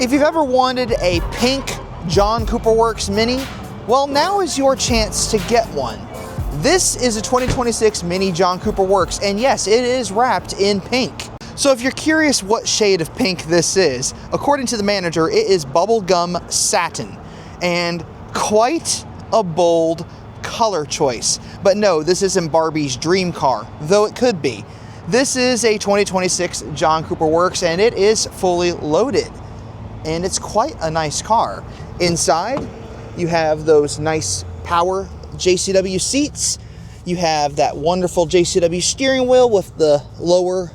If you've ever wanted a pink John Cooper Works Mini, well, now is your chance to get one. This is a 2026 Mini John Cooper Works, and yes, it is wrapped in pink. So if you're curious what shade of pink this is, according to the manager, it is bubblegum satin, and quite a bold color choice. But no, this isn't Barbie's dream car, though it could be. This is a 2026 John Cooper Works, and it is fully loaded. And it's quite a nice car. Inside, you have those nice power JCW seats. You have that wonderful JCW steering wheel with the lower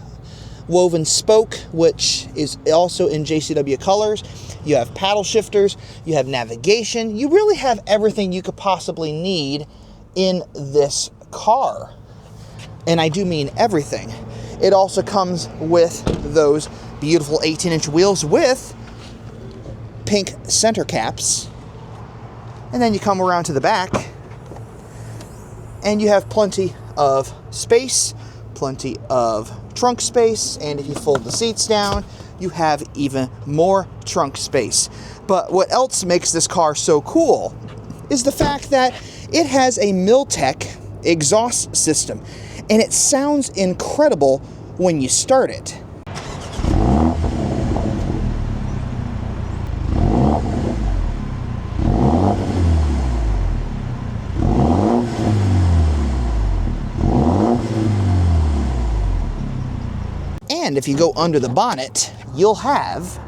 woven spoke, which is also in JCW colors. You have paddle shifters, you have navigation. You really have everything you could possibly need in this car. And I do mean everything. It also comes with those beautiful 18-inch wheels with pink center caps. And then you come around to the back and you have plenty of space, plenty of trunk space, and if you fold the seats down, you have even more trunk space. But what else makes this car so cool is the fact that it has a Miniac exhaust system, and it sounds incredible when you start it. And if you go under the bonnet, you'll have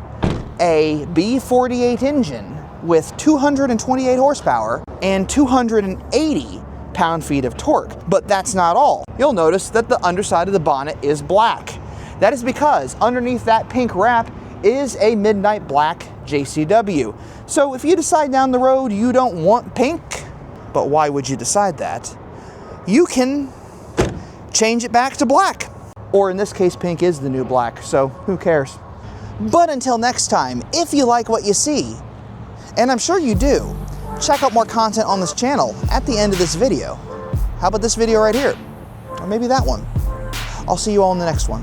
a B48 engine with 228 horsepower and 280 pound-feet of torque. But that's not all. You'll notice that the underside of the bonnet is black. That is because underneath that pink wrap is a midnight black JCW. So if you decide down the road you don't want pink, but why would you decide that? You can change it back to black. Or in this case, pink is the new black, so who cares? But until next time, if you like what you see, and I'm sure you do, check out more content on this channel at the end of this video. How about this video right here? Or maybe that one. I'll see you all in the next one.